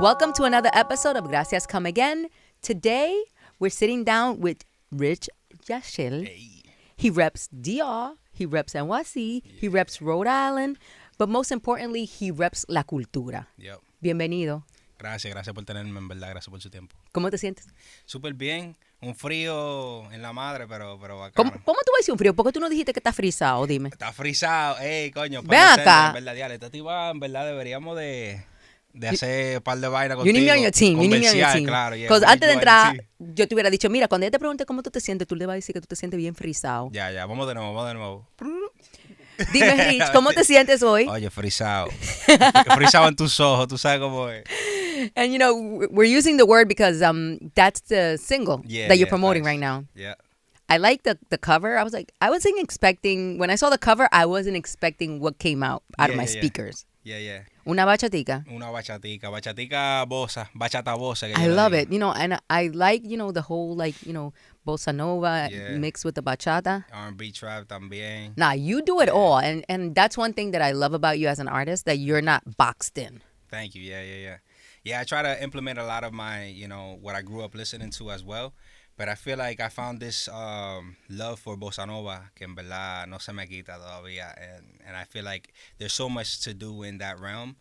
Welcome to another episode of Gracias Come Again. Today, we're sitting down with Rich Yashel. Hey. He reps DR, he reps NYC, he reps Rhode Island, but most importantly, he reps la cultura. Yep. Bienvenido. Gracias por tenerme, en verdad. Gracias por su tiempo. ¿Cómo te sientes? Súper bien. Un frío en la madre, pero bacano. ¿Cómo tú vas a decir un frío? ¿Por qué tú no dijiste que está frisado? Dime. Está frisado. Ey, coño. Ven acá. En verdad, diale, esta tipa, en verdad, deberíamos de hacer un par de vainas You contigo. need me on your team. You need me on your team. Claro, yeah. Because antes de Yo entrar, sí. yo te hubiera dicho, mira, cuando ella te pregunte cómo tú te sientes, tú le vas a decir que tú te sientes bien frisado. Ya. Vamos de nuevo. Dime, Rich, ¿cómo te sientes hoy? Oye, frisado. Frisado en tus ojos. Tú sabes cómo es. And, you know, we're using the word because that's the single that you're promoting thanks. right now. Yeah. I like the cover. I wasn't expecting, when I saw the cover, I wasn't expecting what came out of my speakers. Yeah. Una bachatica. Una bachatica bossa, bachata bossa. I love it, you know, and I like, you know, the whole, like, you know, bossa nova mixed with the bachata. R&B trap también. Nah, you do it all, and that's one thing that I love about you as an artist, that you're not boxed in. Thank you. Yeah. Yeah, I try to implement a lot of my, you know, what I grew up listening to as well. But I feel like I found this love for bossa nova que en verdad no se me quita todavía. And I feel like there's so much to do in that realm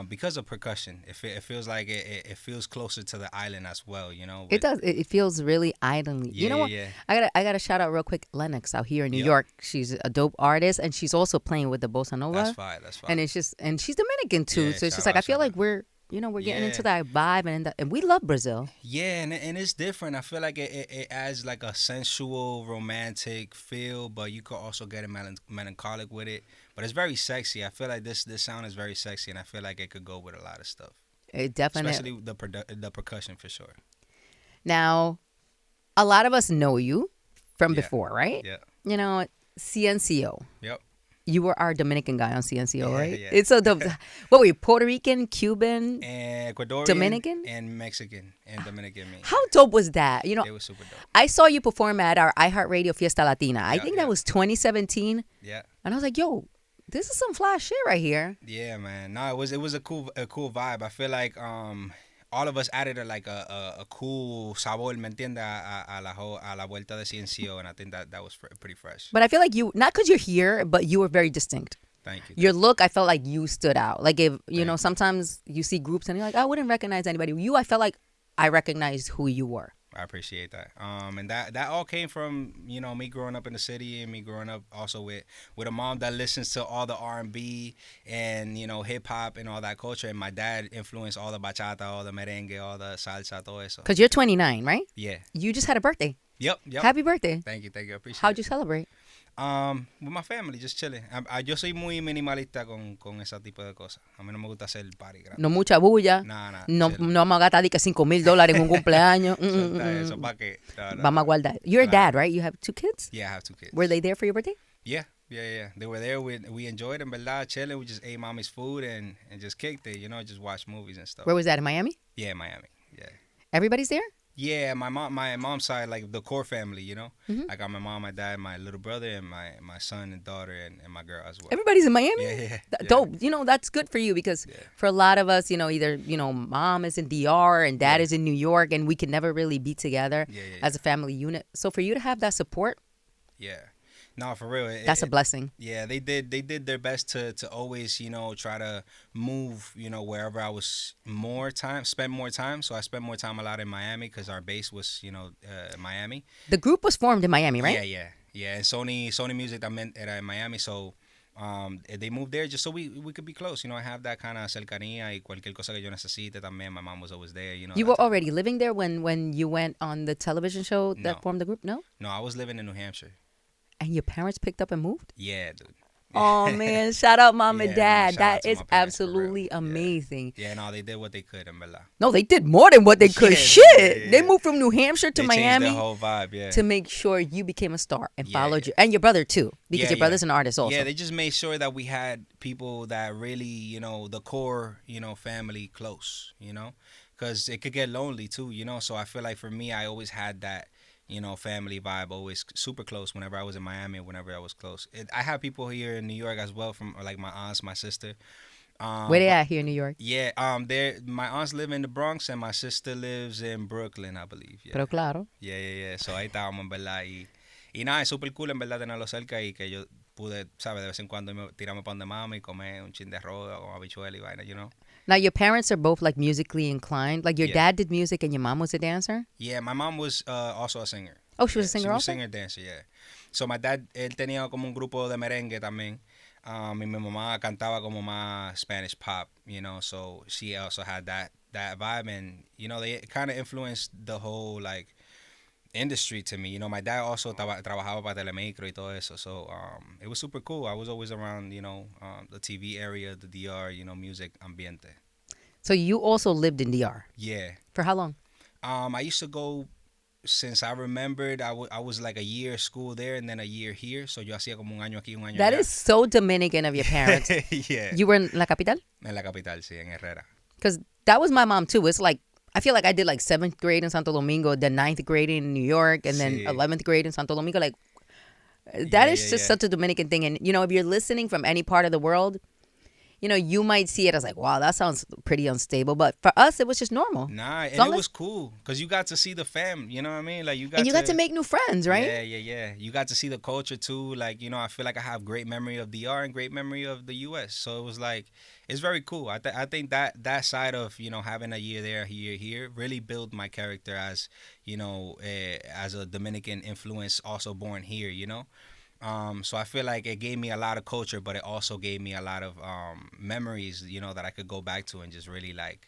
because of percussion. It feels like it feels closer to the island as well, you know. It does. It feels really islandly. Yeah, you know what? yeah. I gotta shout out real quick Lennox out here in New York. She's a dope artist, and she's also playing with the bossa nova. That's fine. And and she's Dominican too. Yeah, so it's just shout like I out, feel shout like out. we're getting into that vibe, and we love Brazil. Yeah, and it's different. I feel like it adds like a sensual, romantic feel, but you could also get melancholic with it. But it's very sexy. I feel like this sound is very sexy, and I feel like it could go with a lot of stuff. It definitely. Especially the percussion for sure. Now, a lot of us know you from before, right? Yeah. You know, CNCO. Yep. You were our Dominican guy on CNCO, right? Yeah. It's so dope. What were you, Puerto Rican, Cuban, And Ecuadorian, Dominican? and Mexican, and Dominican. Me. How dope was that? You know, It was super dope. I saw you perform at our iHeartRadio Fiesta Latina. I think yeah. that was 2017. Yeah. And I was like, yo, this is some fly shit right here. Yeah, man. No, it was a cool vibe. I feel like all of us added a cool sabor, ¿me entiendes? A la vuelta de CNCO, and I think that was pretty fresh. But I feel like you, not because you're here, but you were very distinct. Thank you. Your look, I felt like you stood out. Like if, you know, sometimes you see groups and you're like, I wouldn't recognize anybody. You, I felt like I recognized who you were. I appreciate that. And that all came from, you know, me growing up in the city and me growing up also with a mom that listens to all the R&B and, you know, hip hop and all that culture. And my dad influenced all the bachata, all the merengue, all the salsa, todo eso. Because you're 29, right? Yeah. You just had a birthday. Yep. Happy birthday. Thank you. I appreciate How'd it. you celebrate? With my family, just chilling. Yo soy muy minimalista con ese tipo de cosas. A mí no me gusta hacer party grande. No mucha bulla. Nah, No chilling. vamos a gastar $5,000 en un cumpleaños. Suelta eso, ¿pa' qué? No. Vamos a guardar. You're a dad, right? You have 2 kids? Yeah, I have 2 kids. Were they there for your birthday? Yeah. They were there. We enjoyed it, en verdad, chilling. We just ate mommy's food and just kicked it, you know, just watched movies and stuff. Where was that, in Miami? Yeah, Miami. Yeah. Everybody's there? Yeah, my mom's side, like the core family, you know? I got my mom, my dad, my little brother, and my son and daughter, and my girl as well. Everybody's in Miami? Yeah. Dope. You know, that's good for you because for a lot of us, you know, either, you know, mom is in DR and dad is in New York and we can never really be together as a family unit. So for you to have that support, yeah. No, for real. That's a blessing. Yeah, they did their best to always, you know, try to move, you know, wherever I was spend more time. So I spent more time a lot in Miami because our base was, you know, Miami. The group was formed in Miami, right? Yeah. And Sony Music también era in Miami, so they moved there just so we could be close. You know, I have that kind of cercanía y cualquier cosa que yo necesite también. My mom was always there, you know. You were already living there when you went on the television show that formed the group? No? No, I was living in New Hampshire. And your parents picked up and moved? Yeah, dude. Oh, man. Shout out mom and dad. Shout out That to is my parents, for real. absolutely amazing. Yeah, no, they did what they could, en verdad. No, they did more than what they could. Yeah, Shit. yeah. They moved from New Hampshire to They Miami changed the whole vibe, to make sure you became a star and followed you. Yeah. And your brother, too, because Yeah, your brother's an artist also. Yeah, they just made sure that we had people that really, you know, the core, you know, family close, you know, because it could get lonely, too, you know. So I feel like for me, I always had that, you know, family vibe, always super close whenever I was in Miami or whenever I was close. I have people here in New York as well from, like, my aunts, my sister. Where they at here in New York? Yeah, my aunts live in the Bronx and my sister lives in Brooklyn, I believe. Yeah. Pero claro. Yeah. So ahí estábamos, en verdad. Y nada, es súper cool, en verdad, tenerlo cerca y que yo pude, ¿sabes? De vez en cuando tirarme para donde mama y comer un chin de arroz o habichuela y vaina, you know? Now, your parents are both, like, musically inclined. Like, your dad did music and your mom was a dancer? Yeah, my mom was also a singer. Oh, she was a singer also? She was a singer, dancer, yeah. So my dad, él tenía como un grupo de merengue también. Y mi mamá cantaba como más Spanish pop, you know, so she also had that vibe, and, you know, they kind of influenced the whole, like, industry to me. You know, my dad also trabajaba para Telemicro y todo eso, so it was super cool. I was always around, you know, the TV area, the DR, you know, music ambiente. So you also lived in DR? Yeah. For how long? I used to go, since I remembered, I was like a year school there and then a year here. So yo hacía como un año aquí, un año That allá. is so Dominican of your parents. Yeah. You were in La Capital? En la capital, sí, en Herrera. Because that was my mom too. It's like, I feel like I did like 7th grade in Santo Domingo, then 9th grade in New York, and then 11th grade in Santo Domingo. Like, that is just such a Dominican thing. And, you know, if you're listening from any part of the world, you know, you might see it as like, wow, that sounds pretty unstable. But for us, it was just normal. Nah, and it was cool because you got to see the fam. You know what I mean? Like, you got to make new friends, right? Yeah. You got to see the culture too. Like, you know, I feel like I have great memory of DR and great memory of the U.S. So it was like, it's very cool. I think that side of, you know, having a year there, here, really built my character as, you know, as a Dominican influence, also born here. You know. So I feel like it gave me a lot of culture, but it also gave me a lot of memories, you know, that I could go back to and just really like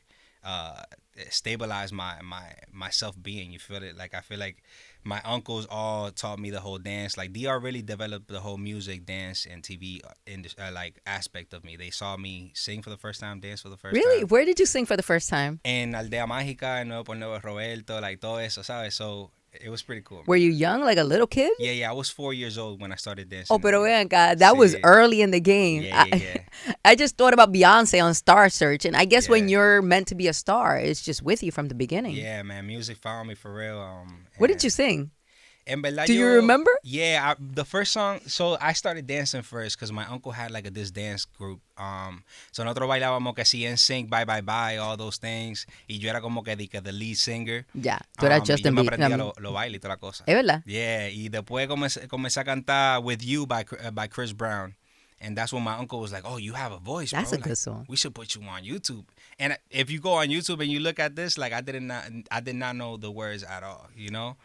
stabilize my self-being. You feel it? Like, I feel like my uncles all taught me the whole dance. Like, DR really developed the whole music, dance, and TV like aspect of me. They saw me sing for the first time, dance for the first time. Really? Where did you sing for the first time? En Aldea Mágica, en Nuevo Roberto, like todo eso, ¿sabes? So it was pretty cool. Were you young, like a little kid? Yeah. I was 4 years old when I started dancing. Oh, pero vean, God, that was early in the game. Yeah. I just thought about Beyonce on Star Search, and I guess when you're meant to be a star, it's just with you from the beginning. Yeah, man, music found me for real. What did you sing? En verdad, do you remember? Yeah, the first song. So I started dancing first because my uncle had like this dance group. So nosotros bailábamos que CNCO, Bye Bye Bye, all those things. Y yo era como que the lead singer. Ya, tú eras Justin Bieber. Y yo me aprendía lo baile y toda la cosa. ¿Es verdad? Yeah, y después comencé a cantar With You by Chris Brown. And that's when my uncle was like, "Oh, you have a voice, That's bro. a good song. We should put you on YouTube." And if you go on YouTube and you look at this, like, I did not know the words at all, you know?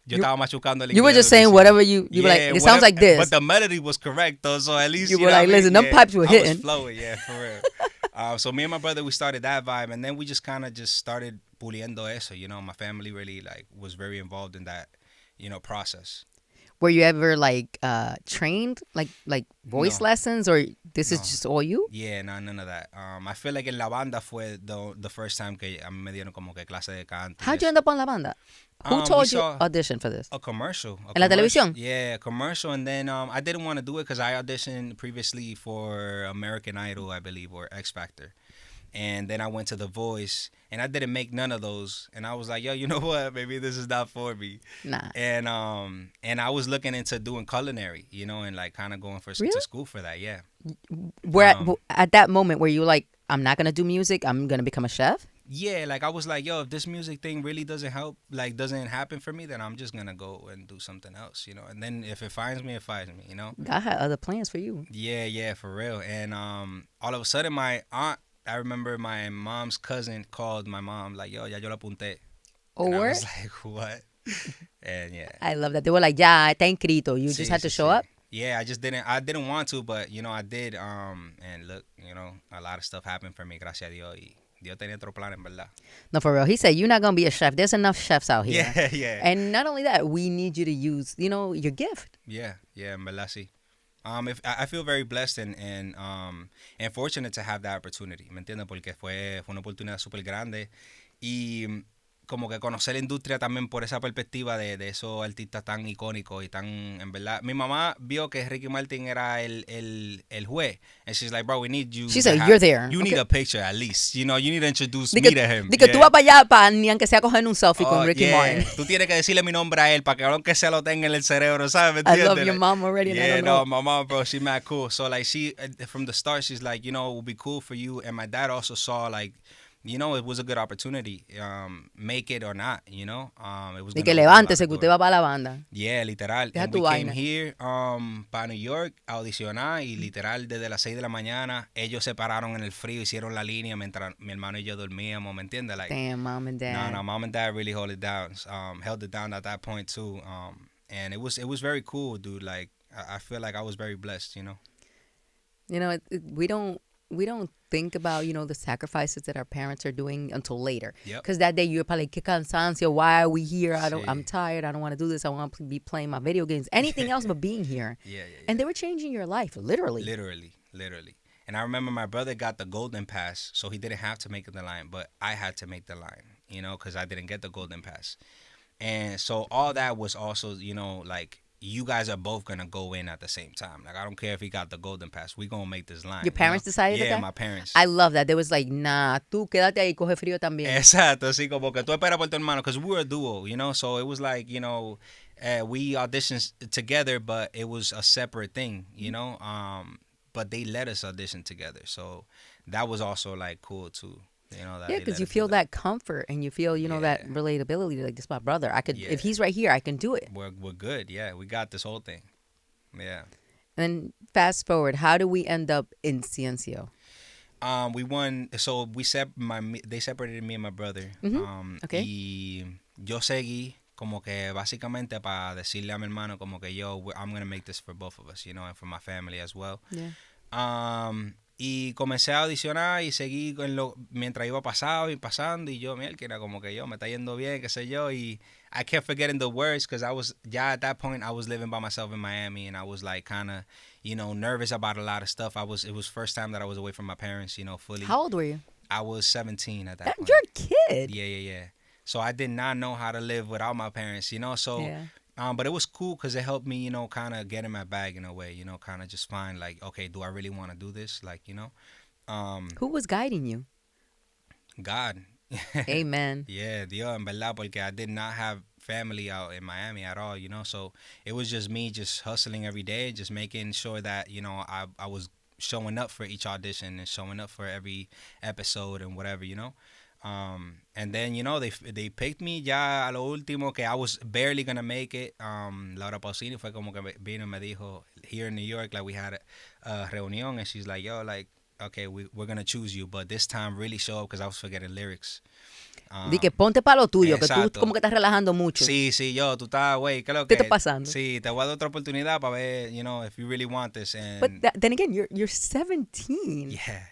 Yo estaba machucando el inglés. You were just saying whatever you were like, it sounds like this. But the melody was correct, though, so at least, you were like, listen, them pipes were hitting. I was flowing, yeah, for real. So me and my brother, we started that vibe, and then we just kind of just started puliendo eso, you know? My family really, like, was very involved in that, you know, process. Were you ever like trained, like voice lessons, or this is just all you? Yeah, no, none of that. I feel like en la banda fue the first time que a mí me dieron como que clase de canto. How'd you end up on la banda? Who told you audition for this? A commercial. En la televisión? Yeah, a commercial, and then I didn't want to do it because I auditioned previously for American Idol, I believe, or X Factor. And then I went to The Voice, and I didn't make none of those. And I was like, yo, you know what? Maybe this is not for me. Nah. And I was looking into doing culinary, you know, and like kind of going to school for that. Yeah. Where at that moment, were you like, I'm not gonna do music, I'm gonna become a chef? Yeah, like I was like, yo, if this music thing really doesn't happen for me, then I'm just gonna go and do something else, you know. And then if it finds me, it finds me, you know. God had other plans for you. Yeah, for real. And all of a sudden, my aunt. I remember my mom's cousin called my mom like, yo, ya yo la apunté. Oh, and word? I was like, what? And yeah. I love that. They were like, ya, está inscrito. You just had to show up? Yeah, I didn't want to, but, you know, I did. And look, you know, a lot of stuff happened for me, gracias a Dios. Y Dios tenía otro plan, en verdad. No, for real. He said, you're not going to be a chef. There's enough chefs out here. Yeah. And not only that, we need you to use, you know, your gift. Yeah, en verdad, sí. I feel very blessed and fortunate to have that opportunity, ¿me entiendes? Porque fue una oportunidad súper grande y como que conocer la industria también por esa perspectiva de esos artistas tan icónicos y tan, en verdad. Mi mamá vio que Ricky Martin era el juez. And she's like, bro, we need you. She said, you're there. You need a picture at least. You know, you need to introduce Di me que, to him. di que tú vas para allá para ni aunque sea coger un selfie con Ricky Martin. Tú tienes que decirle mi nombre a él para que aunque sea lo tenga en el cerebro, ¿sabes? I love your mom already. And Yeah, I don't know. my mom, bro, she's mad cool. So, like, she, from the start, she's like, you know, it would be cool for you. And my dad also saw, like, you know, it was a good opportunity. Make it or not, you know. It was De que levántese, que usted va para la banda. Yeah, literal. Deja And tu we came vaina. here para New York a audicionar y literal desde las 6 de la mañana ellos se pararon en el frío, hicieron la línea mientras mi hermano y yo dormíamos, ¿me entiendes? Like, Damn, mom and dad. No, mom and dad really held it down. Held it down at that point too. And it was very cool, dude. Like, I feel like I was very blessed, you know. You know, we don't think about, you know, the sacrifices that our parents are doing until later. Because that day you're probably like, qué cansancio, why are we here? I'm tired. I don't want to do this. I want to be playing my video games. Anything else but being here. Yeah. And they were changing your life, literally. Literally. And I remember my brother got the golden pass, so he didn't have to make the line, but I had to make the line, you know, because I didn't get the golden pass. And so all that was also, you know, like, you guys are both going to go in at the same time. Like, I don't care if he got the golden pass. We going to make this line. Your parents decided that? Yeah, my parents. I love that. They was like, nah, tú quédate ahí, coge frío también. Exacto, sí, como que tú esperas por tu hermano, because we were a duo, you know, so it was like, you know, we auditioned together, but it was a separate thing, you know, but they let us audition together, so that was also, like, cool, too. You know, that yeah, because you feel that comfort and you feel, you know, that relatability. Like, this is my brother. I could, if he's right here, I can do it. We're good. Yeah, we got this whole thing. Yeah. And then fast forward, how do we end up in CNCO? We won. So they separated me and my brother. Okay. Y yo seguí como que básicamente para decirle a mi hermano como que I'm gonna make this for both of us, you know, and for my family as well. Yeah. Y comencé a audicionar y seguí mientras iba pasando y yo, que era como que me está yendo bien, qué sé yo, y I kept forgetting the words because at that point I was living by myself in Miami and I was like kind of, you know, nervous about a lot of stuff. It was first time that I was away from my parents, you know, fully. How old were you? I was 17 at that point. You're a kid. Yeah. So I did not know how to live without my parents, you know, so... Yeah. But it was cool because it helped me, you know, kind of get in my bag in a way, you know, kind of just find like, okay, do I really want to do this? Like, you know. Who was guiding you? God. Amen. Yeah, Dios, en verdad, porque I did not have family out in Miami at all, you know. So it was just me just hustling every day, just making sure that, you know, I was showing up for each audition and showing up for every episode and whatever, you know. And then, you know, they picked me ya a lo último que I was barely gonna make it. Laura Pausini fue como que vino y me dijo, here in New York, like we had a reunión and she's like, yo, like, okay, we're gonna choose you, but this time really show up because I was forgetting lyrics. Di que ponte para lo tuyo, exacto. Que tú como que estás relajando mucho. Sí, tú estás, güey, ¿qué es lo ¿Qué que? está pasando? Sí, te voy a dar otra oportunidad para ver, you know, if you really want this. And But then again, you're 17. Yeah.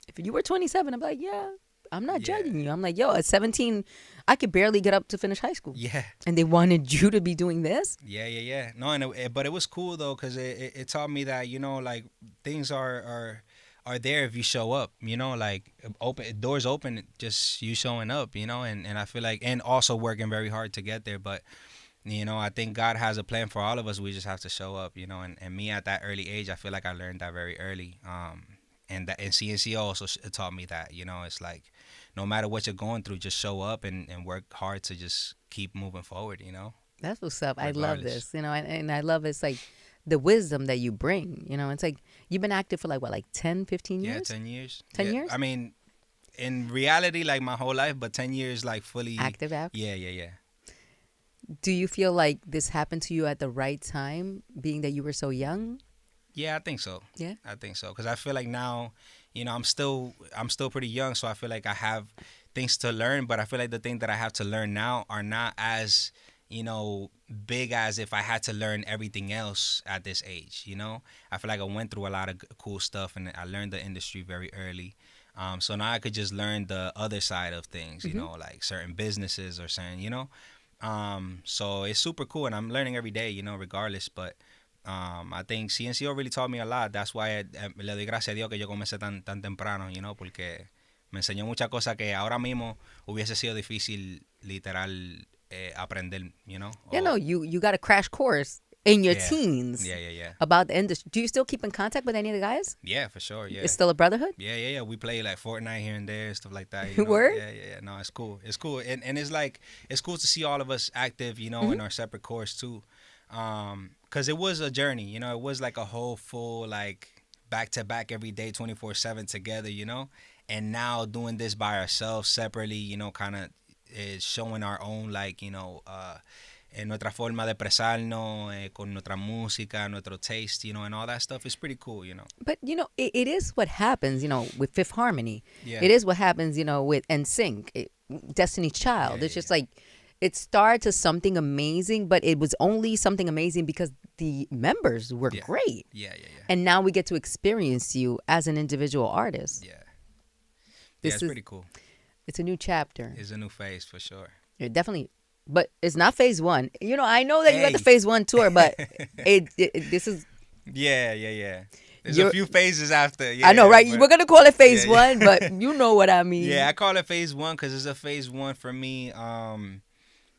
If you were 27, I'm like, yeah, I'm not judging you. I'm like, yo, at 17, I could barely get up to finish high school. Yeah. And they wanted you to be doing this? Yeah. No, but it was cool, though, because it taught me that, you know, like, things are there if you show up, you know, like, doors open, just you showing up, you know, and I feel like, and also working very hard to get there, but, you know, I think God has a plan for all of us. We just have to show up, you know, and me at that early age, I feel like I learned that very early. And CNCO also taught me that, you know, it's like, no matter what you're going through, just show up and work hard to just keep moving forward, you know? That's what's up. Regardless. I love this, you know, and I love it's like the wisdom that you bring, you know. It's like you've been active for like 10, 15 years? Yeah, 10 years. 10 years? I mean, in reality, like my whole life, but 10 years, like fully. Active? Yeah. Do you feel like this happened to you at the right time, being that you were so young? Yeah, I think so. Yeah? I think so. Because I feel like now, you know, I'm still pretty young, so I feel like I have things to learn, but I feel like the things that I have to learn now are not as, you know, big as if I had to learn everything else at this age, you know? I feel like I went through a lot of cool stuff, and I learned the industry very early. So now I could just learn the other side of things, you know, like certain businesses or certain, you know? So it's super cool, and I'm learning every day, you know, regardless, but... I think CNCO really taught me a lot. That's why le doy gracias a Dios que yo comencé tan temprano, you know, porque Me enseñó muchas cosas que ahora mismo hubiese sido difícil literal aprender, you know? Yeah, no, you got a crash course in your Yeah. teens Yeah. about the industry. Do you still keep in contact with any of the guys? Yeah, for sure. Yeah. It's still a brotherhood? Yeah. We play like Fortnite here and there, stuff like that. You know? Word? Yeah. No, it's cool. It's cool, and it's like it's cool to see all of us active, you know, in our separate course too, because it was a journey. You know, it was like a whole full like back to back every day, 24/7 together. You know, and now doing this by ourselves separately, you know, kind of is showing our own like you know. Nuestra forma de expresarnos, con nuestra música, nuestro taste, you know, and all that stuff is pretty cool, you know. But, you know, it is what happens, you know, with Fifth Harmony. Yeah. It is what happens, you know, with NSYNC, Destiny's Child. It's just like, it started as something amazing, but it was only something amazing because the members were great. Yeah. And now we get to experience you as an individual artist. Yeah. This it's is, pretty cool. It's a new chapter. It's a new phase for sure. It definitely. But it's not phase one. You know, I know that you got the phase one tour, but this is. Yeah. There's a few phases after. Yeah, I know, right? We're going to call it phase one, but you know what I mean. Yeah, I call it phase one because it's a phase one for me,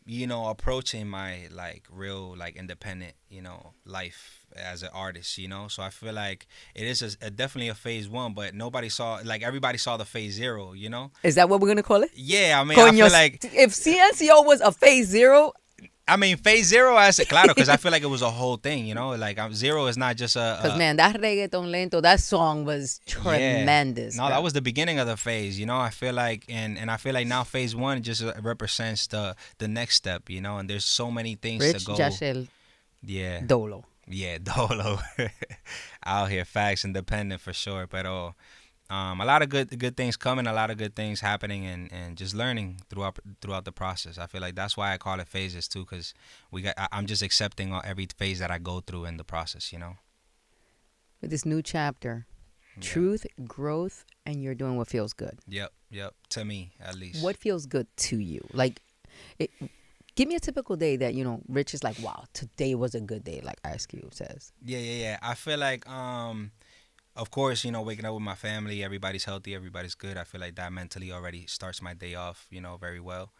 you know, approaching my, like, real, like, independent, you know, life as an artist, you know? So I feel like it is definitely a phase one, but nobody saw, like, everybody saw the phase zero, you know? Is that what we're going to call it? Yeah, I mean, I feel like... If CNCO was a phase zero... I mean, phase zero, I said, claro, because I feel like it was a whole thing, you know? Like, zero is not just a... Because, man, that reggaeton lento, that song was tremendous. Yeah. No, that was the beginning of the phase, you know? I feel like, and I feel like now phase one just represents the next step, you know? And there's so many things Rich, to go... Yashel, Yeah. Dolo. Yeah, Dolo. Out here, facts, independent for sure. But a lot of good things coming, a lot of good things happening, and just learning throughout the process. I feel like that's why I call it phases too, because I'm just accepting every phase that I go through in the process, you know. With this new chapter, truth, growth, and you're doing what feels good. Yep. To me, at least. What feels good to you? Like, give me a typical day that, you know, Rich is like, wow, today was a good day, like Ice Cube says. Yeah. I feel like, of course, you know, waking up with my family, everybody's healthy, everybody's good. I feel like that mentally already starts my day off, you know, very well.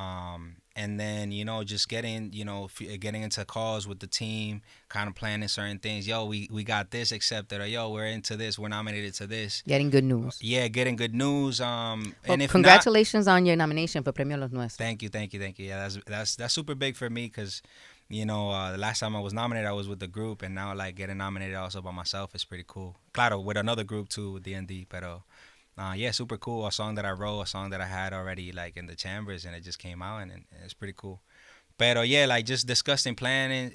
And then, you know, just getting into calls with the team, kind of planning certain things. Yo, we got this accepted, or yo, we're into this, we're nominated to this. Getting good news. Yeah, getting good news. And if congratulations on your nomination for Premio Los Nuestros. Thank you. Yeah, that's super big for me because, you know, the last time I was nominated, I was with the group, and now like getting nominated also by myself is pretty cool. Claro, with another group too, with D&D, pero. Yeah, super cool. A song that I wrote, a song that I had already like in the chambers, and it just came out, and it's pretty cool. Pero yeah, like just discussing plannings,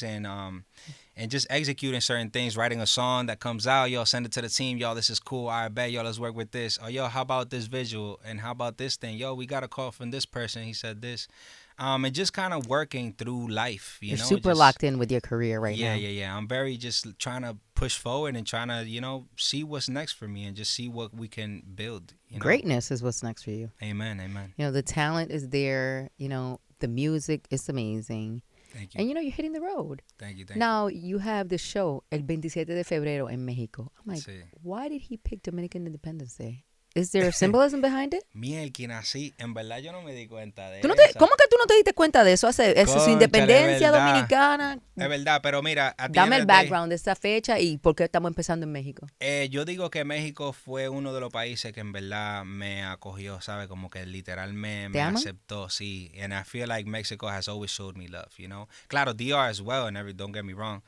and just executing certain things. Writing a song that comes out, yo, send it to the team. Yo, this is cool. I bet, yo, let's work with this. Or yo, how about this visual? And how about this thing? Yo, we got a call from this person. He said this. And just kind of working through life, you know. You're super locked in with your career right now. Yeah. I'm very just trying to push forward and trying to, you know, see what's next for me and just see what we can build. You know? Greatness is what's next for you. Amen. You know, the talent is there. You know, the music is amazing. Thank you. And, you know, you're hitting the road. Thank you. Now, you have the show, El 27 de Febrero in Mexico. I'm like, why did he pick Dominican Independence Day? Is there a symbolism behind it? Mielquina, sí. En verdad yo no me di cuenta de eso. ¿Cómo que tú no te diste cuenta de eso? Es su independencia dominicana. Es verdad, pero mira. Dame el background de esa fecha y por qué estamos empezando en México. Yo digo que México fue uno de los países que en verdad me acogió, ¿sabes? Como que literal me aceptó, sí. And I feel like Mexico has always showed me love, you know? Claro, DR as well, and don't get me wrong.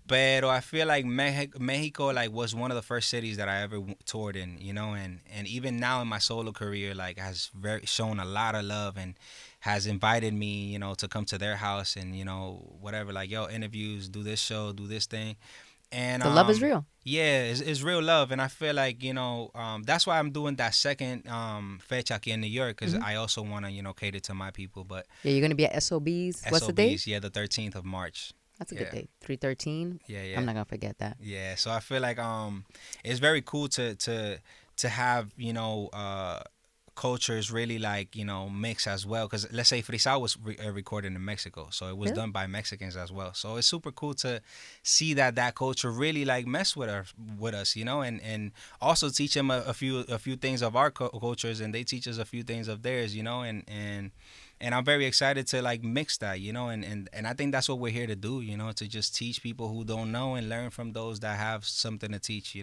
Pero I feel like Mexico like was one of the first cities that I ever toured in, you know, and even now in my solo career, like has shown a lot of love and has invited me, you know, to come to their house and, you know, whatever, like, yo, interviews, do this show, do this thing. And the love is real. Yeah, it's real love. And I feel like, you know, that's why I'm doing that second fecha aquí in New York, because I also want to, you know, cater to my people. But yeah, you're going to be at SOBs. What's the date? Yeah, the 13th of March. That's a good date. 3/13. Yeah. I'm not gonna forget that. Yeah, so I feel like it's very cool to have, you know, cultures really like mix as well, because let's say Frisao was recorded in Mexico, so it was done by Mexicans as well. So it's super cool to see that culture really like mess with us, and also teach them a few things of our cultures, and they teach us a few things of theirs, and I'm very excited to like mix that, and I think that's what we're here to do, to just teach people who don't know and learn from those that have something to teach,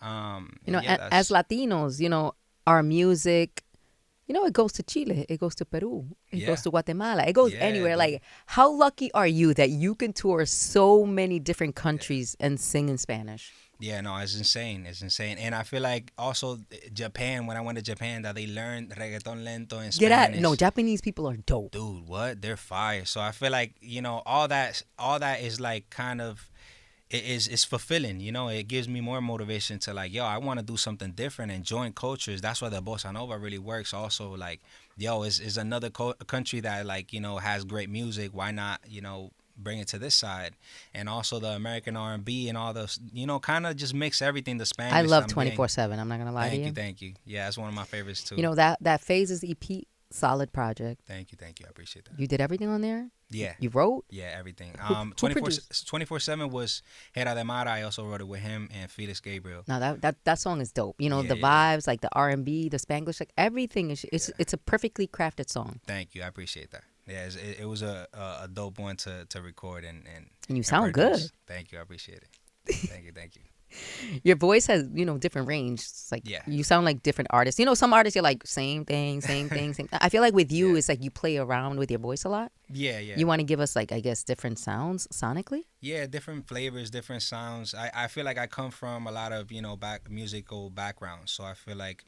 as Latinos, our music, it goes to Chile, it goes to Peru, it goes to Guatemala, it goes anywhere. Dude. Like, how lucky are you that you can tour so many different countries and sing in Spanish? Yeah, no, it's insane. And I feel like also Japan, when I went to Japan, that they learned reggaeton lento in Spanish. No, Japanese people are dope. Dude, what? They're fire. So I feel like, all that is like kind of, it's fulfilling, it gives me more motivation to like, I want to do something different and join cultures. That's why the bossa nova really works. Also, like, is another country that like, has great music. Why not, bring it to this side? And also the American R&B and all those, kind of just mix everything. The Spanish. I love 24/7. I'm not gonna lie to you. Thank you. Yeah, that's one of my favorites too. That Phases EP, solid project. Thank you. I appreciate that. You did everything on there? Yeah. You wrote? Yeah, everything. Who 24/7 was Hera de Mara. I also wrote it with him and Felix Gabriel. Now that song is dope. The vibes, like the R&B, the Spanglish, like everything it's a perfectly crafted song. Thank you. I appreciate that. Yeah, it was a dope one to record and you sound good. Thank you. I appreciate it. Thank you. Your voice has, different range. It's like you sound like different artists. Some artists you're like same thing. I feel like with you it's like you play around with your voice a lot. Yeah. You want to give us like, I guess, different sounds sonically? Yeah, different flavors, different sounds. I feel like I come from a lot of, musical backgrounds. So I feel like,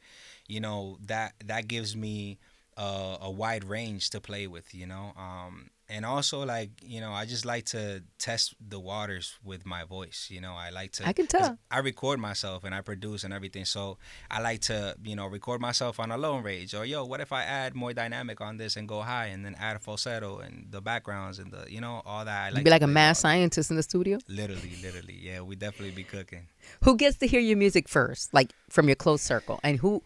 that gives me a wide range to play with, and also like, I just like to test the waters with my voice. I can tell. I record myself and I produce and everything, so I like to record myself on a low range, or what if I add more dynamic on this and go high, and then add a falsetto and the backgrounds and the all that. You'd be like a mad scientist in the studio. Literally, yeah, we definitely be cooking. Who gets to hear your music first, like from your close circle, and who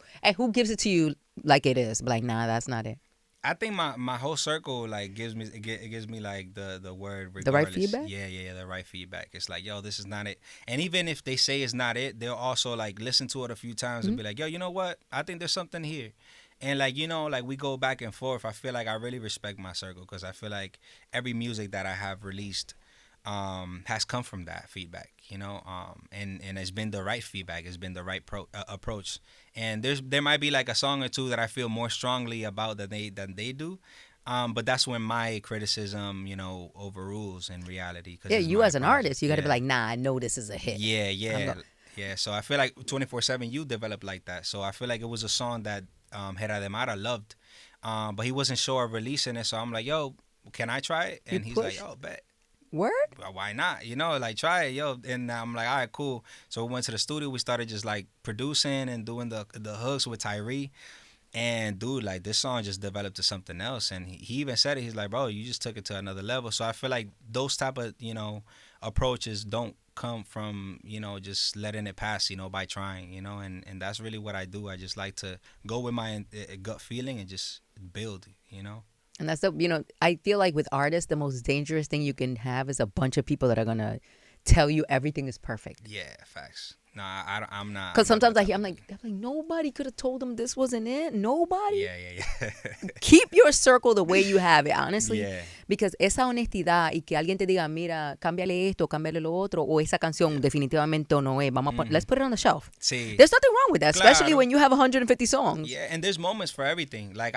gives it to you like it is, but like, nah, that's not it? I think my whole circle like gives me like the word regardless. The right feedback? Yeah, the right feedback. It's like, this is not it. And even if they say it's not it, they'll also like listen to it a few times and be like, you know what? I think there's something here. And like, like we go back and forth. I feel like I really respect my circle, because I feel like every music that I have released has come from that feedback, and it's been the right feedback. It's been the right approach. And there might be like a song or two that I feel more strongly about than they do. But that's when my criticism, overrules in reality. Yeah, you as an artist, you got to be like, nah, I know this is a hit. Yeah. So I feel like 24/7, you developed like that. So I feel like it was a song that Hera de Mara loved, but he wasn't sure of releasing it. So I'm like, can I try it? And he's like, bet. Word? Why not? Like, try it, And I'm like, all right, cool. So we went to the studio. We started just like producing and doing the hooks with Tyree. And dude, like, this song just developed to something else. And he even said it. He's like, bro, you just took it to another level. So I feel like those type of, approaches don't come from, just letting it pass, by trying, and that's really what I do. I just like to go with my gut feeling and just build, And that's I feel like with artists, the most dangerous thing you can have is a bunch of people that are going to tell you everything is perfect. Yeah, facts. No, I'm not. Because sometimes I'm like, nobody could have told them this wasn't it. Nobody. Yeah. Keep your circle the way you have it, honestly. Yeah. Because esa honestidad y que alguien te diga, mira, cámbiale esto, cámbiale lo otro, o esa canción definitivamente no es. Let's put it on the shelf. Sí. There's nothing wrong with that, especially when you have 150 songs. Yeah, and there's moments for everything. Like,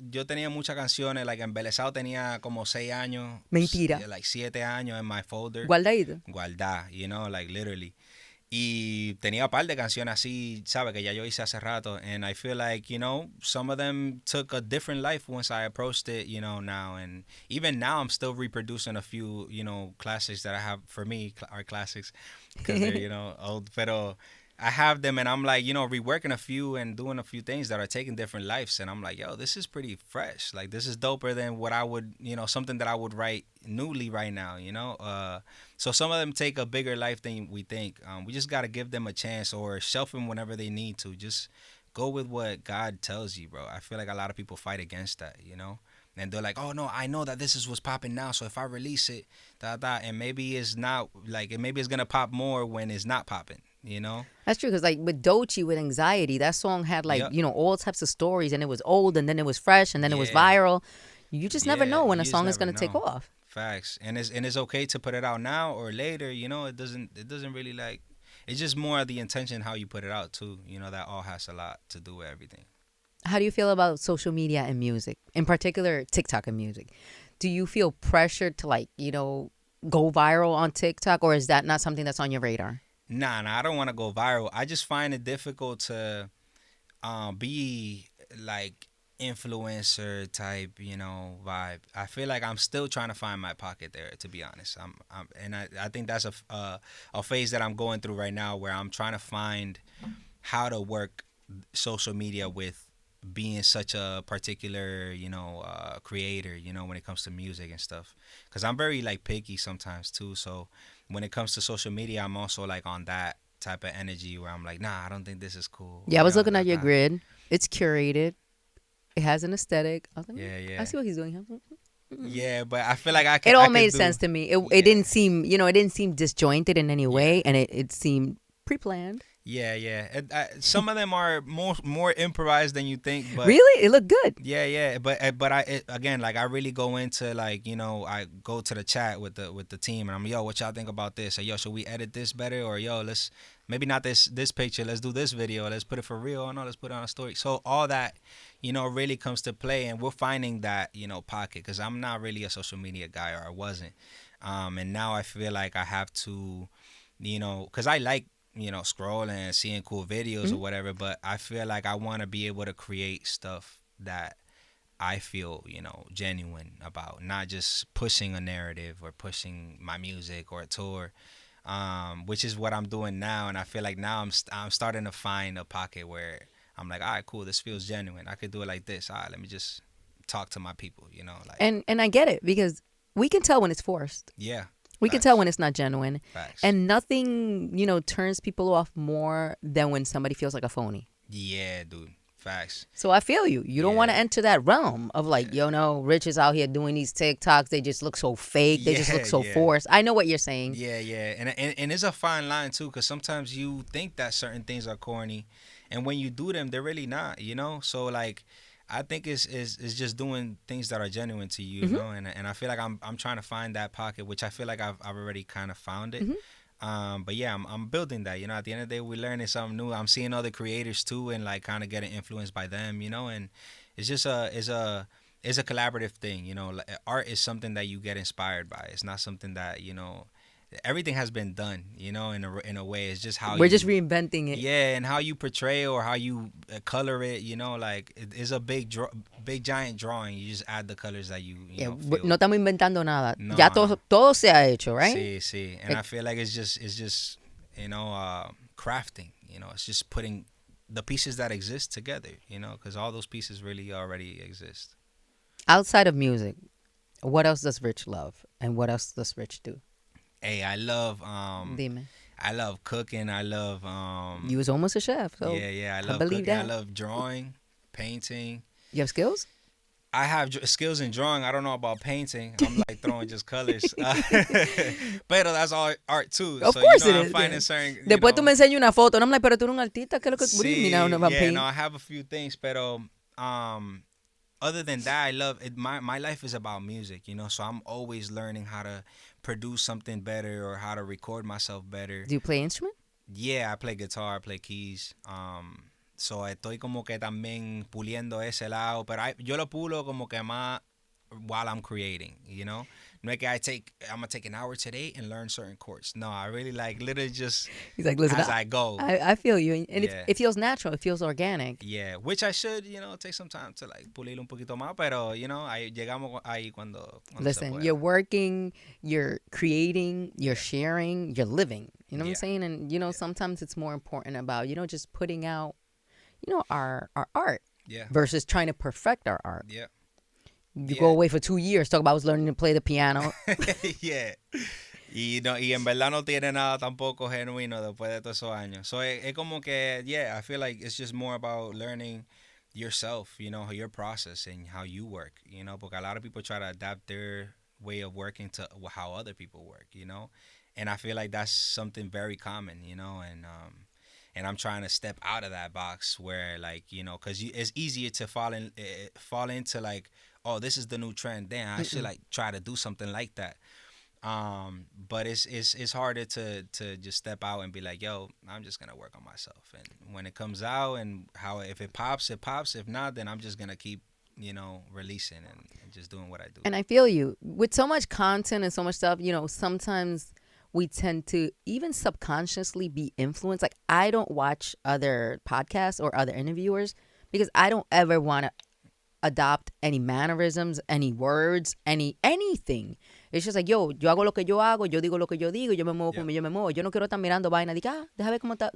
yo tenía muchas canciones, like Embelesado tenía como 6 años. Mentira. Like 7 años in my folder. Guardadito. Guardá, like literally. Y tenía un par de canciones así, ¿sabes? Que ya yo hice hace rato. And I feel like, some of them took a different life once I approached it, now. And even now, I'm still reproducing a few, classics that I have, for me, are classics. Because they're, old. Pero I have them, and I'm like, reworking a few and doing a few things that are taking different lives. And I'm like, this is pretty fresh. Like, this is doper than what I would, something that I would write newly right now, So some of them take a bigger life than we think. We just got to give them a chance, or shelf them whenever they need to. Just go with what God tells you, bro. I feel like a lot of people fight against that, you know? And they're like, oh no, I know that this is what's popping now, so if I release it, and maybe it's not like, maybe it's gonna pop more when it's not popping, you know? That's true, because like with Doechii, with Anxiety, that song had like, Yep. you know, all types of stories, and it was old, and then it was fresh, and then it was Yeah. viral. You just never know when a you just song is never going to take know. off. Facts. And it's okay to put it out now or later, you know. It doesn't really like, it's just more of the intention how you put it out too, you know. That all has a lot to do with everything. How do you feel about social media and music, in particular TikTok and music? Do you feel pressured to, like, you know, go viral on TikTok, or is that not something that's on your radar? Nah, I don't want to go viral. I just find it difficult to be like influencer type, you know, vibe. I feel like I'm still trying to find my pocket there, to be honest. I think that's a phase that I'm going through right now, where I'm trying to find how to work social media with being such a particular, you know, creator, you know, when it comes to music and stuff. Because I'm very like picky sometimes too. So when it comes to social media, I'm also like on that type of energy where I'm like, nah, I don't think this is cool. Yeah, I was looking at your grid. It's curated. It has an aesthetic. I was like, Yeah. I see what he's doing. Yeah, but I feel like I It all I could made do- sense to me. It Yeah. didn't seem, you know, it didn't seem disjointed in any way, and it seemed pre-planned. Yeah. Some of them are more improvised than you think, but Really, it looked good. yeah. But again, like, I really go into, like, you know, I go to the chat with the team, and I'm, yo, what y'all think about this? Or, yo, should we edit this better? Or, yo, let's maybe not this picture. Let's do this video. Let's put it for real. Or no, let's put it on a story. So all that, you know, really comes to play, and we're finding that, you know, pocket, because I'm not really a social media guy, or I wasn't, and now I feel like I have to, you know, because I like, you know, scrolling and seeing cool videos or whatever, but I feel like I want to be able to create stuff that I feel, you know, genuine about, not just pushing a narrative or pushing my music or a tour, which is what I'm doing now. And I feel like now I'm starting to find a pocket where I'm like, all right, cool, this feels genuine. I could do it like this. All right, let me just talk to my people, you know, like. And I get it, because we can tell when it's forced. Yeah. We can tell when it's not genuine. Facts. And nothing, you know, turns people off more than when somebody feels like a phony. Yeah, dude. Facts. So I feel you. You don't want to Yeah. enter that realm of like, yo, no, Rich is out here doing these TikToks. They just look so fake. They just look so Yeah. forced. I know what you're saying. Yeah. And it's a fine line too, because sometimes you think that certain things are corny, and when you do them, they're really not, you know? So, like, I think it's just doing things that are genuine to you, you know? And I feel like I'm trying to find that pocket, which I feel like I've already kind of found it. But yeah, I'm building that, you know. At the end of the day, we're learning something new. I'm seeing other creators too, and like kind of getting influenced by them, you know. And it's just it's a collaborative thing, you know. Like, art is something that you get inspired by. It's not something that, you know, everything has been done, you know, in a way. It's just how We're just reinventing it. Yeah, and how you portray or how you color it, you know, like, it is a big giant drawing. You just add the colors that you know, feel. No estamos inventando nada. No, Ya no. todo se ha hecho, right? Sí. And I feel like it's just you know, crafting, you know. It's just putting the pieces that exist together, you know, because all those pieces really already exist. Outside of music, what else does Rich love? And what else does Rich do? Hey, I love Dime. I love cooking. I love You was almost a chef. So yeah. I love believe cooking. I that. love drawing, painting. You have skills? I have skills in drawing. I don't know about painting. I'm like throwing just colors. But that's all art too. Of so, course you know, it I'm is. finding certain. Después tú me enseñas una foto. And I'm like, pero tú eres un artista. ¿Qué es lo que Sí, mira, no, yeah, paint. no, I have a few things, pero other than that, I love it. My life is about music, you know. So I'm always learning how to produce something better or how to record myself better. Do you play instrument? Yeah, I play guitar, I play keys. So estoy como que también puliendo ese lado, pero yo lo pulo como que más while I'm creating, you know. No es que I'm gonna take an hour today and learn certain chords. No, I really like literally just He's like, listen, as I go. I feel you. And Yeah. it feels natural. It feels organic. Yeah, which I should, you know, take some time to like pulir un poquito más, pero, you know, llegamos ahí cuando se Listen, pueda. you're working, you're creating, you're sharing, you're living. You know what I'm Yeah. saying? And, you know, sometimes it's more important about, you know, just putting out, you know, our art Yeah. versus trying to perfect our art. Yeah. You Yeah. go away for 2 years, talk about I was learning to play the piano. yeah. Y no, y en verdad no tiene nada tampoco genuino después de todos esos años. So es como que, yeah, I feel like it's just more about learning yourself, your process and how you work, porque a lot of people try to adapt their way of working to how other people work, and I feel like that's something very common, and I'm trying to step out of that box where, like, because it's easier to fall into, like, oh, this is the new trend, then I should, like, try to do something like that. But it's harder to just step out and be like, yo, I'm just gonna work on myself, and when it comes out and how, if it pops, it pops. If not, then I'm just gonna keep releasing and just doing what I do. And I feel you with so much content and so much stuff. Sometimes we tend to even subconsciously be influenced. Like, I don't watch other podcasts or other interviewers because I don't ever want to adopt any mannerisms, any words, anything. It's just like, yo hago lo que yo hago, yo digo lo que yo digo, yo me muevo como yo me muevo. Yo no quiero estar mirando vaina. Diga, deja ver cómo está.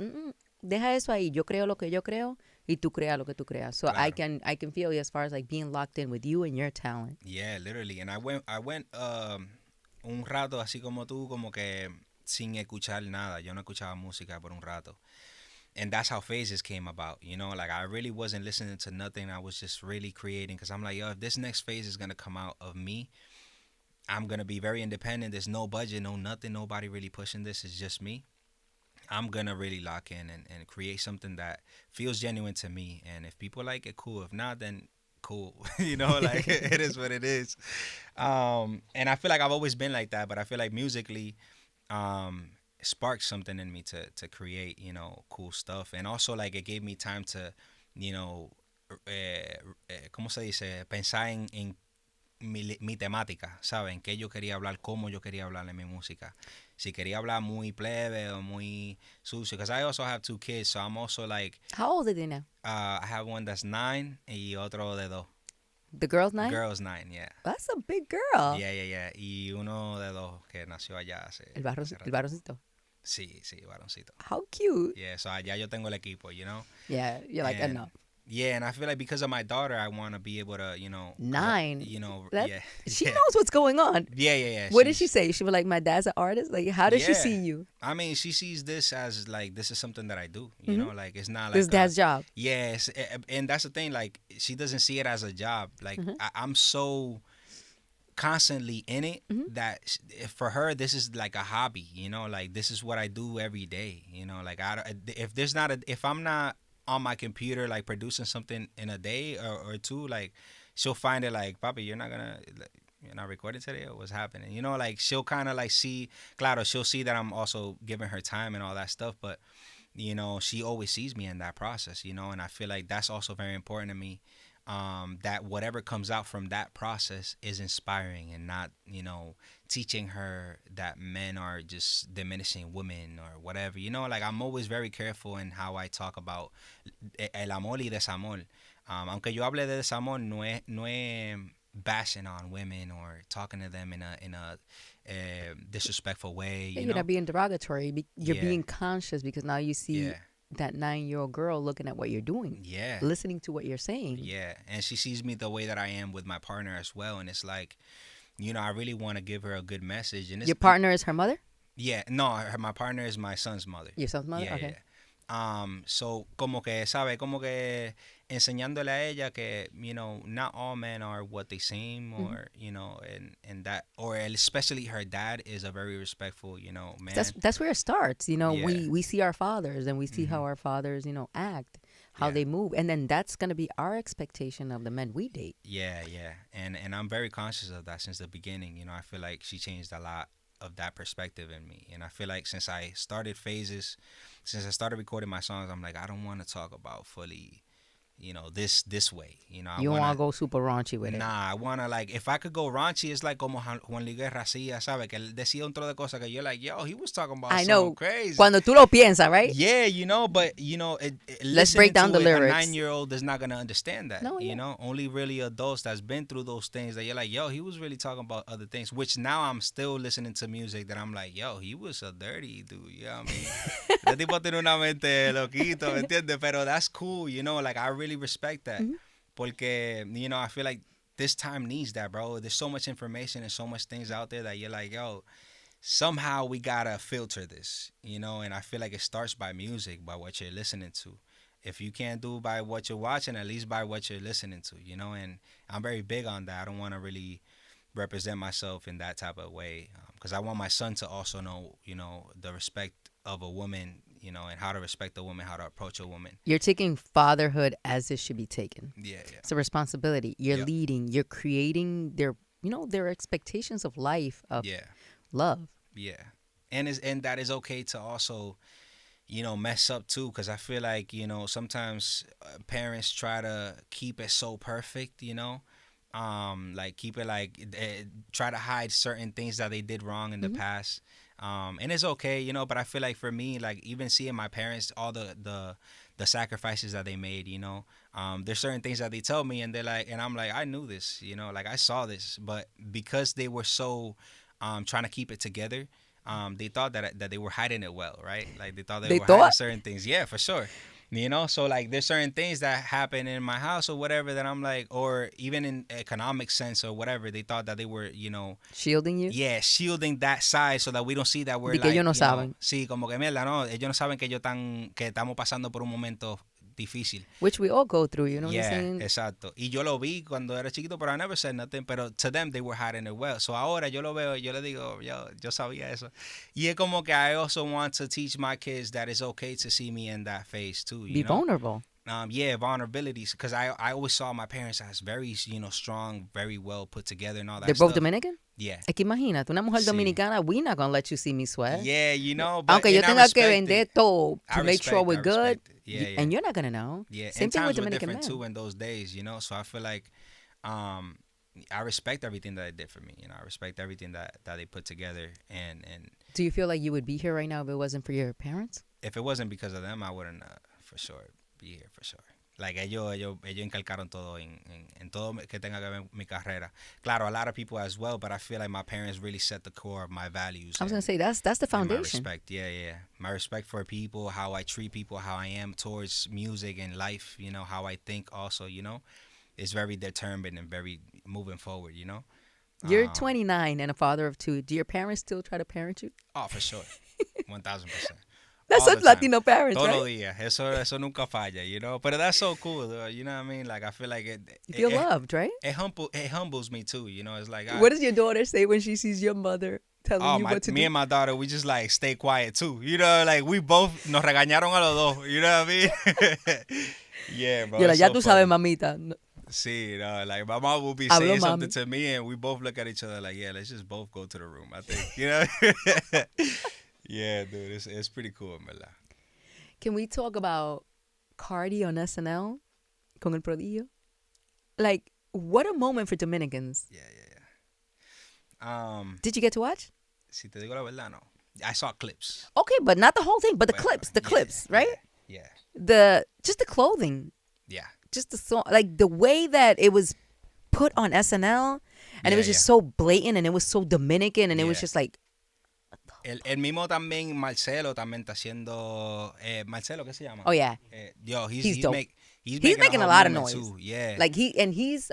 Deja eso ahí. Yo creo lo que yo creo y tú creas lo que tú creas. So claro. I can feel you as far as like being locked in with you and your talent. Yeah, literally. And I went un rato así como tú, como que sin escuchar nada. Yo no escuchaba música por un rato. And that's how phases came about, like I really wasn't listening to nothing. I was just really creating, because I'm like, yo, if this next phase is going to come out of me, I'm going to be very independent. There's no budget, no nothing, nobody really pushing this. It's just me. I'm going to really lock in and create something that feels genuine to me. And if people like it, cool. If not, then cool. Like it is what it is. And I feel like I've always been like that, but I feel like musically, sparked something in me to create, cool stuff. And also, like, it gave me time to, ¿cómo se dice? Pensar en mi temática, ¿saben? Que yo quería hablar, cómo yo quería hablar en mi música. Si quería hablar muy plebe o muy sucio. Because I also have 2 kids, so I'm also like... How old are they now? I have one that's 9 y otro de 2. The girl's 9? Girl's 9, yeah. That's a big girl. Yeah. Y uno de 2 que nació allá hace... El varoncito. Sí, varoncito. How cute. Yeah, so allá yo tengo el equipo, Yeah, you're like, enough. Yeah, and I feel like because of my daughter, I want to be able to, 9. Yeah. She knows what's going on. Yeah. What did she say? She was like, my dad's an artist? Like, how does she see you? I mean, she sees this as, like, this is something that I do, like, it's not like... This dad's job. Yes, and that's the thing, like, she doesn't see it as a job. Like, I'm so... constantly in it that for her this is like a hobby, like this is what I do every day, like if I'm not on my computer like producing something in a day or 2, like she'll find it like, Papi, you're not recording today, or what's happening, like she'll kind of like see, claro, she'll see that I'm also giving her time and all that stuff, but she always sees me in that process, and I feel like that's also very important to me. That whatever comes out from that process is inspiring and not, teaching her that men are just diminishing women or whatever. Like I'm always very careful in how I talk about el amor y desamor. Aunque yo hable de desamor, no es bashing on women or talking to them in a disrespectful way. You're not being derogatory. You're being conscious because now you see... that 9-year-old girl looking at what you're doing, listening to what you're saying, and she sees me the way that I am with my partner as well, and it's like, I really want to give her a good message. And your partner is her mother? My partner is my son's mother. Your son's mother? Okay. So como que enseñándole a ella que, not all men are what they seem, or, and that, or especially her dad is a very respectful, man. That's where it starts. We see our fathers and we see how our fathers, act, how they move. And then that's going to be our expectation of the men we date. Yeah. And I'm very conscious of that since the beginning. I feel like she changed a lot of that perspective in me. And I feel like since I started recording my songs, I'm like, I don't want to talk about fully, this way. You don't want to go super raunchy with it. Nah, I want to, like, if I could go raunchy, it's like como Juan Luis Guerra hacía, ¿sabes? Que él decía un trozo de cosas que you're like, yo, he was talking about something crazy. Cuando tú lo piensas, right? Yeah, but, let's break down the lyrics. A 9-year-old is not going to understand that, Only really adults that's been through those things that you're like, yo, he was really talking about other things, which now I'm still listening to music that I'm like, yo, he was a dirty dude, you know what I mean? El tipo tiene una mente loquito, ¿me entiendes? Pero that's cool, like, I really respect that. Porque, I feel like this time needs that, bro. There's so much information and so much things out there that you're like, yo, somehow we gotta filter this, and I feel like it starts by music, by what you're listening to. If you can't do by what you're watching, at least by what you're listening to, and I'm very big on that. I don't want to really represent myself in that type of way, because I want my son to also know, the respect of a woman, and how to respect a woman, how to approach a woman. You're taking fatherhood as it should be taken. Yeah. It's a responsibility. You're Yep. leading. You're creating their expectations of life, of love. Yeah. And that is okay to also, mess up too, because I feel like, sometimes parents try to keep it so perfect, like keep it like try to hide certain things that they did wrong in the past. And it's okay, but I feel like for me, like even seeing my parents, all the sacrifices that they made, there's certain things that they tell me, and they're like, and I'm like, I knew this, like I saw this, but because they were so trying to keep it together, they thought that they were hiding it well, right? Like they thought they were hiding certain things. Yeah, for sure. So like there's certain things that happen in my house or whatever that I'm like, or even in economic sense or whatever, they thought that they were, shielding you. Yeah, shielding that side so that we don't see that we're Porque like, ellos no saben. Sí, como que mierda, no, ellos no saben que estamos pasando por un momento difícil. Which we all go through, you know what I'm Yeah, saying? exacto. Y yo lo vi cuando era chiquito, but I never said nothing. Pero to them, they were hiding it well. So ahora yo lo veo y yo le digo, yo sabía eso. Y es como que I also want to teach my kids that it's okay to see me in that phase too. Be vulnerable. Vulnerabilities. Because I always saw my parents as very, strong, very well put together and all that They're stuff. both Dominican? Yeah. Es que imagínate, una mujer Sí. dominicana, we're not going to let you see me sweat. Yeah, but Aunque yo and I tenga que respect vender it. todo I to make sure respect- we're I good, respect it. Yeah. and you're not going to know. Yeah, Same and thing with times were Dominican different men. too in those days, So I feel like, I respect everything that they did for me. I respect everything that they put together, and Do you feel like you would be here right now if it wasn't for your parents? if it wasn't because of them, I wouldn't for sure be here for sure. Like ellos inculcaron todo en todo que tenga que ver mi carrera. Claro, a lot of people as well, but I feel like my parents really set the core of my values. I was going to say, that's the and my foundation. respect, yeah. My respect for people, how I treat people, how I am towards music and life, how I think also, is very determined and very moving forward, You're 29 and a father of 2. Do your parents still try to parent you? Oh, for sure. 1,000%. That's All what the time. Latino parents, Todos right? los días. Eso nunca falla, But that's so cool, though, you know what I mean? Like, I feel like You feel loved, right? it humbles me, too, It's like... What does your daughter say when she sees your mother telling you what to me do? and my daughter, we just, like, stay quiet, too. Like, we both nos regañaron a los dos. You know what I mean? Yeah, bro. You're like, it's ya so tú funny. sabes, mamita. No. See, like my mom will be Hablo, saying something mami. to me, and we both look at each other like, yeah, let's just both go to the room. I think, Yeah, dude, it's pretty cool, ¿verdad? Can we talk about Cardi on SNL con el prodigio? Like, what a moment for Dominicans. Yeah. Did you get to watch? Si te digo la verdad, no. I saw clips. Okay, but not the whole thing, but the Well, clips, right? Yeah. Just the clothing, Yeah. just the song, like the way that it was put on SNL, and it was just so blatant, and it was so Dominican, and it was Yeah. just like, El mismo también Marcelo también está haciendo Marcelo, ¿qué se llama? oh yeah, He's dope. He's making a whole lot of movement noise. too. Yeah. like he's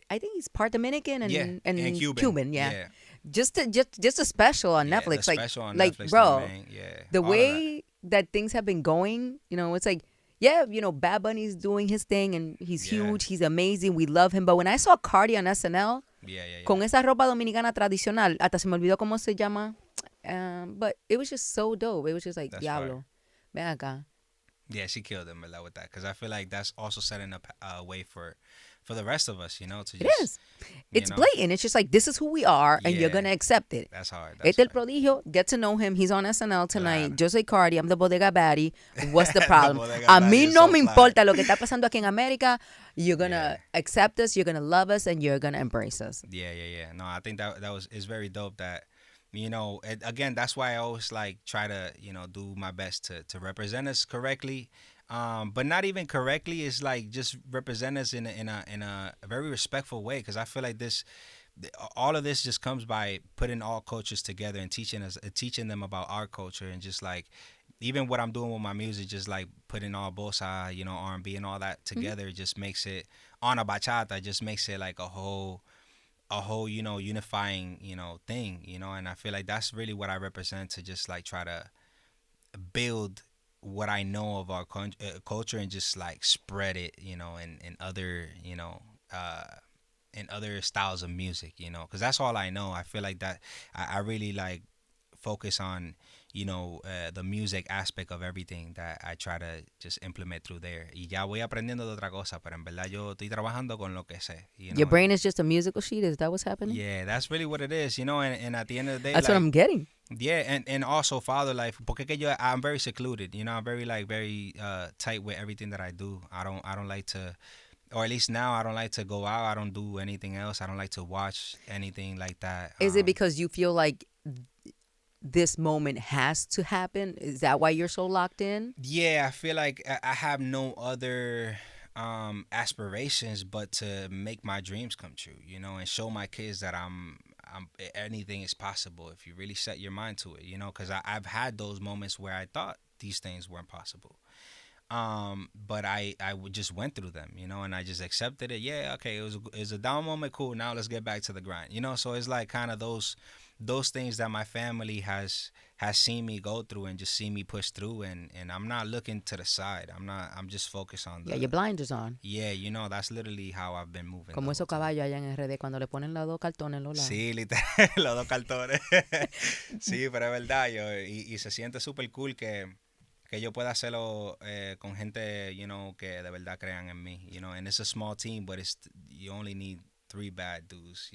I think he's part Dominican and and Cuban, yeah. Just a special on Yeah, Netflix, the like special on like Netflix bro, también, yeah. the All of way that things have been going, it's like, yeah, Bad Bunny's doing his thing and he's Yeah. huge, he's amazing, we love him. But when I saw Cardi on SNL Yeah. con esa ropa dominicana tradicional, hasta se me olvidó cómo se llama, but it was just so dope. It was just like, That's diablo, ven acá. Yeah, she killed him with that because I feel like that's also setting up a way for the rest of us, to just. It is. It's blatant. It's just like, this is who we are, and you're Yeah. gonna accept it. That's hard. Este el prodigio, get to know him. He's on SNL tonight. Yo soy Cardi. I'm the bodega baddie. What's the problem? bodega A mí baddie is no so me fly. importa lo que está pasando aquí en América. You're gonna accept us. You're gonna love us, and you're gonna embrace us. Yeah. No, I think that is very dope. That again, that's why I always like try to do my best to represent us correctly. But not even correctly, is like just represent us in a very respectful way, because I feel like all of this just comes by putting all cultures together and teaching them about our culture, and just like even what I'm doing with my music, just like putting all bossa, R&B and all that together, just makes it on a bachata, just makes it like a whole a whole, unifying, thing, and I feel like that's really what I represent, to just like try to build what I know of our culture and just like spread it, in other, in other styles of music, because that's all I know. I feel like that I really like focus on, the music aspect of everything that I try to just implement through there. Y ya voy aprendiendo de otra cosa, pero en verdad yo estoy trabajando con lo que sé. Your brain is just a musical sheet. Is that what's happening? Yeah, that's really what it is, and at the end of the day, that's like, what I'm getting. Yeah, and also father life, porque que I'm very secluded, I'm very very tight with everything that I do. I don't like to, or at least now I don't like to go out. I don't do anything else. I don't like to watch anything like that. Is it because you feel like this moment has to happen? Is that why you're so locked in? Yeah, I feel like I have no other aspirations but to make my dreams come true, and show my kids that I'm anything is possible if you really set your mind to it, because I've had those moments where I thought these things weren't possible. But I just went through them, and I just accepted it. Yeah, okay, it was a down moment, cool. Now let's get back to the grind, So it's like kind of those things that my family has seen me go through and just see me push through, and I'm not looking to the side. I'm just focused on your blinders on. Yeah, that's literally how I've been moving. Como esos caballos allá en RD cuando le ponen los dos cartones en los lados. Sí, literal, los dos cartones. Sí, pero es verdad, y se siente súper cool que yo pueda hacerlo con gente, que de verdad crean en mí, and it's a small team, but you only need 3 bad dudes,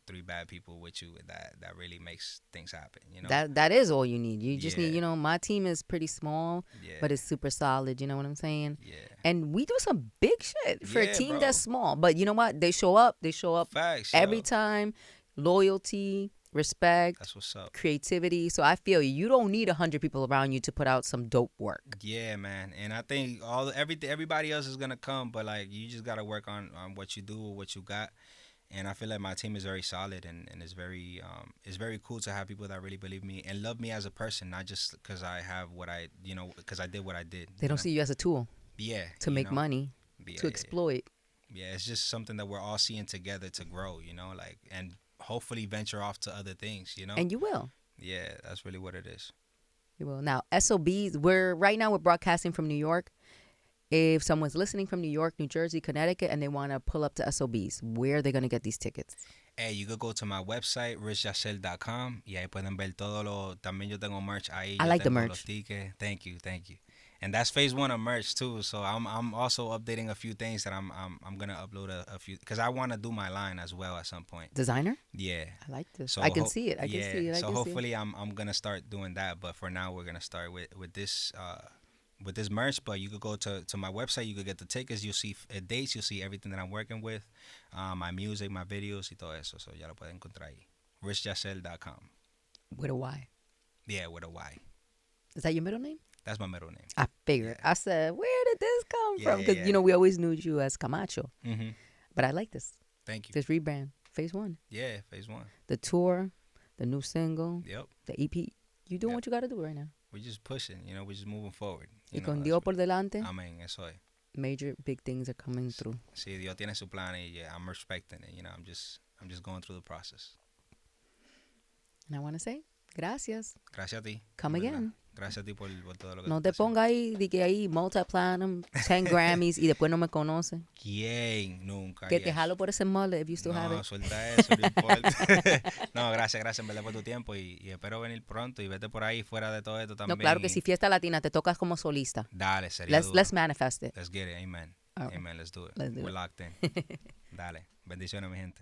3 bad people with you that really makes things happen, That is all you need. You just need, my team is pretty small, but it's super solid, you know what I'm saying? Yeah. And we do some big shit for a team that's small, but you know what? They show up. Facts, every time. Loyalty, respect, that's what's up. Creativity. So I feel you don't need 100 people around you to put out some dope work. Yeah, man. And I think everybody else is gonna come, but like you just gotta work on what you do or what you got. And I feel like my team is very solid, and it's very cool to have people that really believe me and love me as a person, not just because I have what I because I did what I did. They don't see you as a tool. Yeah. To make money. Yeah, to exploit. Yeah, it's just something that we're all seeing together to grow, like, and hopefully venture off to other things, And you will. Yeah, that's really what it is. You will. Now, SOBs, we're broadcasting from New York. If someone's listening from New York, New Jersey, Connecticut, and they want to pull up to SOBs, where are they going to get these tickets? Hey, you could go to my website, richyashel.com, y ahí pueden ver todo lo. También yo tengo merch ahí. I like the merch. Los tickets. Thank you. And that's phase 1 of merch too. So I'm also updating a few things that I'm gonna upload a few, because I want to do my line as well at some point. Designer? Yeah. I like this. So I can see it. I can see it. So hopefully I'm gonna start doing that. But for now we're gonna start with this merch. But you could go to my website. You could get the tickets. You'll see dates. You'll see everything that I'm working with, my music, my videos, y todo eso. So ya lo pueden encontrar ahí. richyashel.com. With a Y. Yeah, with a Y. Is that your middle name? That's my middle name. I figured. Yeah. I said, where did this come from? Because, we always knew you as Camacho. Mm-hmm. But I like this. Thank you. This rebrand. Phase 1. Yeah, phase 1. The tour, the new single. Yep. The EP. You doing what you got to do right now. We're just pushing, we're just moving forward. Y con Dios por delante. Amén, eso es. Major big things are coming through. Sí, Dios tiene su plan, y I'm respecting it. I'm just going through the process. And I want to say, gracias. Gracias a ti. Come again. Gracias a ti por todo lo que no te ponga ahí, de que ahí multi-platinum, 10 Grammys y después no me conoce. ¿Quién? Nunca. Que te jalo por ese mullet if you still have it. No, suelta eso, no importa. No, gracias en verdad por tu tiempo, y espero venir pronto y vete por ahí fuera de todo esto también. No, claro que si Fiesta Latina te tocas como solista. Dale, sería let's manifest it. Let's get it, amen. Right. Amen, let's do it. Let's do We're it. locked in. Dale, bendiciones mi gente.